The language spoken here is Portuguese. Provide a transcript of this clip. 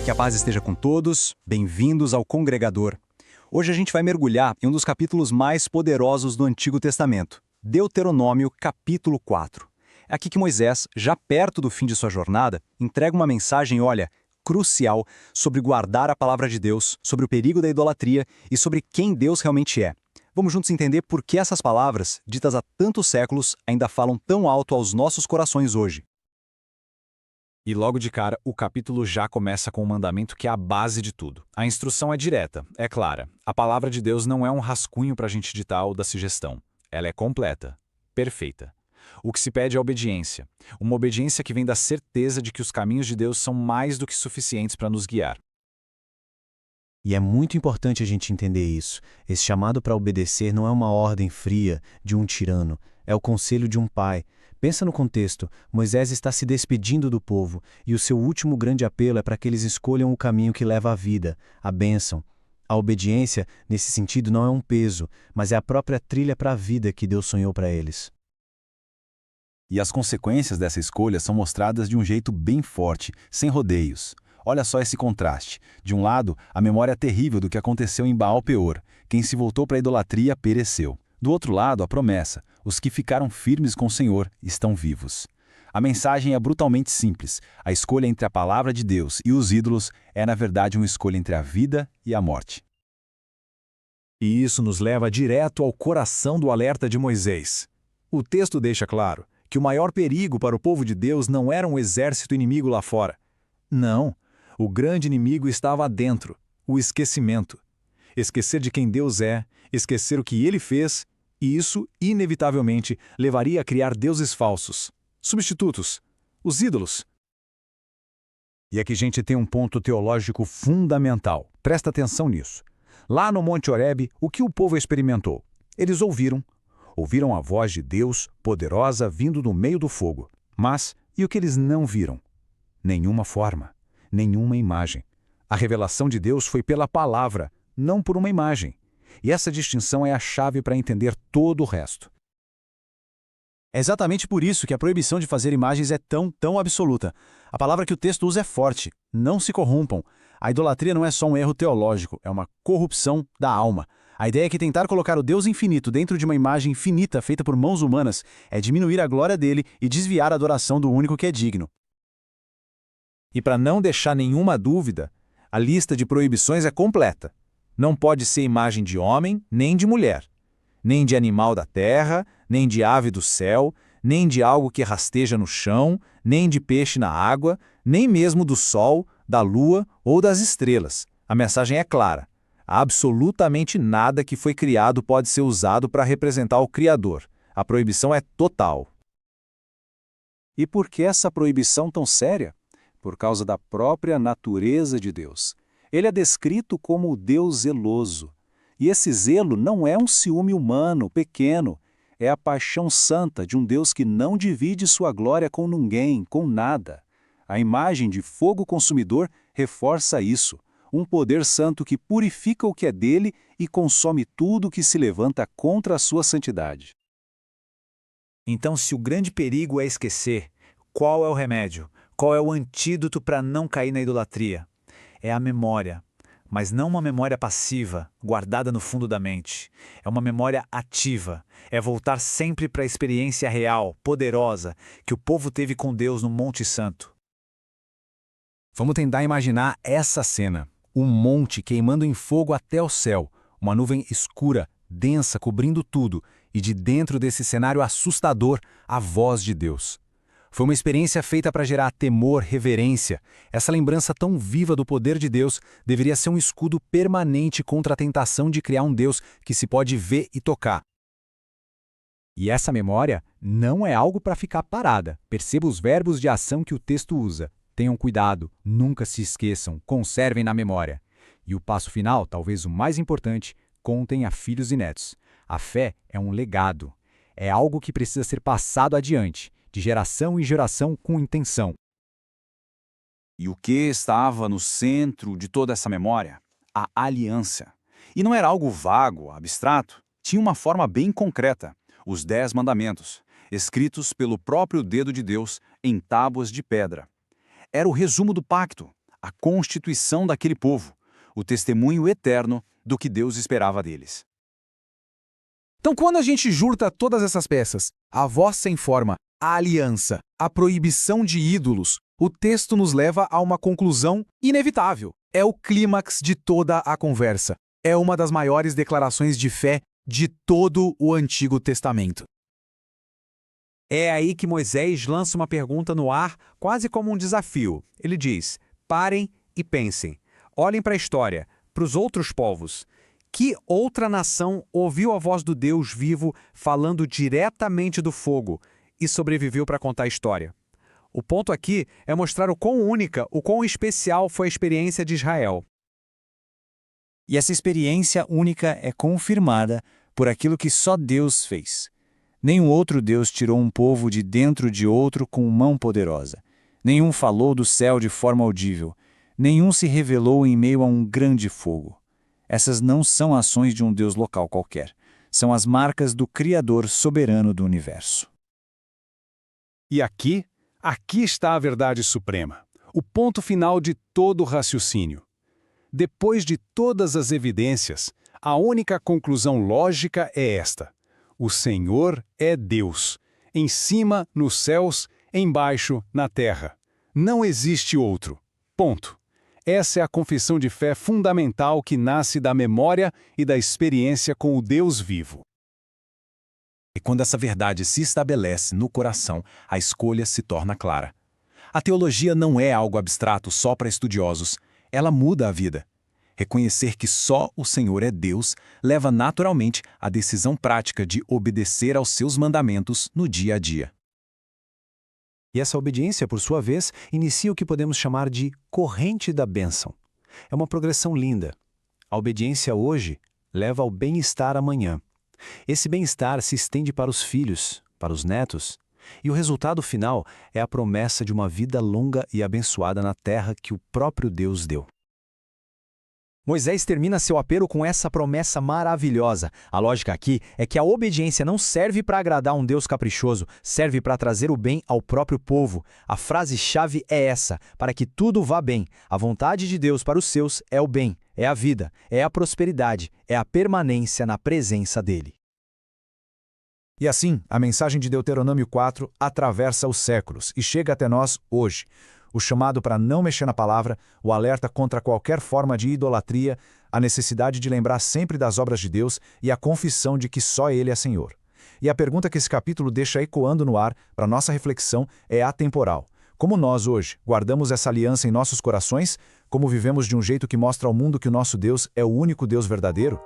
Que a paz esteja com todos, bem-vindos ao Congregador. Hoje a gente vai mergulhar em um dos capítulos mais poderosos do Antigo Testamento, Deuteronômio, capítulo 4. É aqui que Moisés, já perto do fim de sua jornada, entrega uma mensagem, crucial sobre guardar a palavra de Deus, sobre o perigo da idolatria e sobre quem Deus realmente é. Vamos juntos entender por que essas palavras, ditas há tantos séculos, ainda falam tão alto aos nossos corações hoje. E logo de cara, o capítulo já começa com um mandamento que é a base de tudo. A instrução é direta, é clara. A palavra de Deus não é um rascunho para a gente ditar ou dar sugestão. Ela é completa, perfeita. O que se pede é obediência. Uma obediência que vem da certeza de que os caminhos de Deus são mais do que suficientes para nos guiar. E é muito importante a gente entender isso. Esse chamado para obedecer não é uma ordem fria de um tirano, é o conselho de um pai. Pensa no contexto, Moisés está se despedindo do povo, e o seu último grande apelo é para que eles escolham o caminho que leva à vida, a bênção. A obediência, nesse sentido, não é um peso, mas é a própria trilha para a vida que Deus sonhou para eles. E as consequências dessa escolha são mostradas de um jeito bem forte, sem rodeios. Olha só esse contraste. De um lado, a memória terrível do que aconteceu em Baal-Peor. Quem se voltou para a idolatria pereceu. Do outro lado, a promessa. Os que ficaram firmes com o Senhor estão vivos. A mensagem é brutalmente simples. A escolha entre a palavra de Deus e os ídolos é, na verdade, uma escolha entre a vida e a morte. E isso nos leva direto ao coração do alerta de Moisés. O texto deixa claro que o maior perigo para o povo de Deus não era um exército inimigo lá fora. Não, o grande inimigo estava dentro, o esquecimento. Esquecer de quem Deus é, esquecer o que Ele fez, e isso, inevitavelmente, levaria a criar deuses falsos, substitutos, os ídolos. E aqui a gente tem um ponto teológico fundamental. Presta atenção nisso. Lá no Monte Horebe, o que o povo experimentou? Eles ouviram a voz de Deus, poderosa, vindo do meio do fogo. Mas, e o que eles não viram? Nenhuma forma, nenhuma imagem. A revelação de Deus foi pela palavra, não por uma imagem. E essa distinção é a chave para entender todo o resto. É exatamente por isso que a proibição de fazer imagens é tão absoluta. A palavra que o texto usa é forte. Não se corrompam. A idolatria não é só um erro teológico, é uma corrupção da alma. A ideia é que tentar colocar o Deus infinito dentro de uma imagem finita feita por mãos humanas é diminuir a glória dele e desviar a adoração do único que é digno. E para não deixar nenhuma dúvida, a lista de proibições é completa. Não pode ser imagem de homem, nem de mulher, nem de animal da terra, nem de ave do céu, nem de algo que rasteja no chão, nem de peixe na água, nem mesmo do sol, da lua ou das estrelas. A mensagem é clara. Absolutamente nada que foi criado pode ser usado para representar o Criador. A proibição é total. E por que essa proibição tão séria? Por causa da própria natureza de Deus. Ele é descrito como o Deus zeloso. E esse zelo não é um ciúme humano, pequeno. É a paixão santa de um Deus que não divide sua glória com ninguém, com nada. A imagem de fogo consumidor reforça isso. Um poder santo que purifica o que é dele e consome tudo que se levanta contra a sua santidade. Então, se o grande perigo é esquecer, qual é o remédio? Qual é o antídoto para não cair na idolatria? É a memória, mas não uma memória passiva, guardada no fundo da mente. É uma memória ativa, é voltar sempre para a experiência real, poderosa, que o povo teve com Deus no Monte Santo. Vamos tentar imaginar essa cena. Um monte queimando em fogo até o céu, uma nuvem escura, densa, cobrindo tudo, e de dentro desse cenário assustador, a voz de Deus. Foi uma experiência feita para gerar temor, reverência. Essa lembrança tão viva do poder de Deus deveria ser um escudo permanente contra a tentação de criar um Deus que se pode ver e tocar. E essa memória não é algo para ficar parada. Perceba os verbos de ação que o texto usa. Tenham cuidado, nunca se esqueçam, conservem na memória. E o passo final, talvez o mais importante, contem a filhos e netos. A fé é um legado. É algo que precisa ser passado adiante, de geração em geração com intenção. E o que estava no centro de toda essa memória? A aliança. E não era algo vago, abstrato. Tinha uma forma bem concreta. Os 10 mandamentos, escritos pelo próprio dedo de Deus em tábuas de pedra. Era o resumo do pacto, a constituição daquele povo, o testemunho eterno do que Deus esperava deles. Então, quando a gente junta todas essas peças, a voz sem forma, a aliança, a proibição de ídolos, o texto nos leva a uma conclusão inevitável. É o clímax de toda a conversa. É uma das maiores declarações de fé de todo o Antigo Testamento. É aí que Moisés lança uma pergunta no ar, quase como um desafio. Ele diz: parem e pensem. Olhem para a história, para os outros povos. Que outra nação ouviu a voz do Deus vivo falando diretamente do fogo e sobreviveu para contar a história? O ponto aqui é mostrar o quão única, o quão especial foi a experiência de Israel. E essa experiência única é confirmada por aquilo que só Deus fez. Nenhum outro Deus tirou um povo de dentro de outro com mão poderosa. Nenhum falou do céu de forma audível. Nenhum se revelou em meio a um grande fogo. Essas não são ações de um Deus local qualquer. São as marcas do Criador soberano do universo. E aqui está a verdade suprema, o ponto final de todo o raciocínio. Depois de todas as evidências, a única conclusão lógica é esta: o Senhor é Deus, em cima, nos céus, embaixo, na terra. Não existe outro. Ponto. Essa é a confissão de fé fundamental que nasce da memória e da experiência com o Deus vivo. E quando essa verdade se estabelece no coração, a escolha se torna clara. A teologia não é algo abstrato só para estudiosos, ela muda a vida. Reconhecer que só o Senhor é Deus leva naturalmente à decisão prática de obedecer aos seus mandamentos no dia a dia. E essa obediência, por sua vez, inicia o que podemos chamar de corrente da bênção. É uma progressão linda. A obediência hoje leva ao bem-estar amanhã. Esse bem-estar se estende para os filhos, para os netos, e o resultado final é a promessa de uma vida longa e abençoada na terra que o próprio Deus deu. Moisés termina seu apelo com essa promessa maravilhosa. A lógica aqui é que a obediência não serve para agradar um Deus caprichoso, serve para trazer o bem ao próprio povo. A frase-chave é essa: para que tudo vá bem. A vontade de Deus para os seus é o bem, é a vida, é a prosperidade, é a permanência na presença dele. E assim, a mensagem de Deuteronômio 4 atravessa os séculos e chega até nós hoje. O chamado para não mexer na palavra, o alerta contra qualquer forma de idolatria, a necessidade de lembrar sempre das obras de Deus e a confissão de que só Ele é Senhor. E a pergunta que esse capítulo deixa ecoando no ar para nossa reflexão é atemporal. Como nós hoje guardamos essa aliança em nossos corações? Como vivemos de um jeito que mostra ao mundo que o nosso Deus é o único Deus verdadeiro?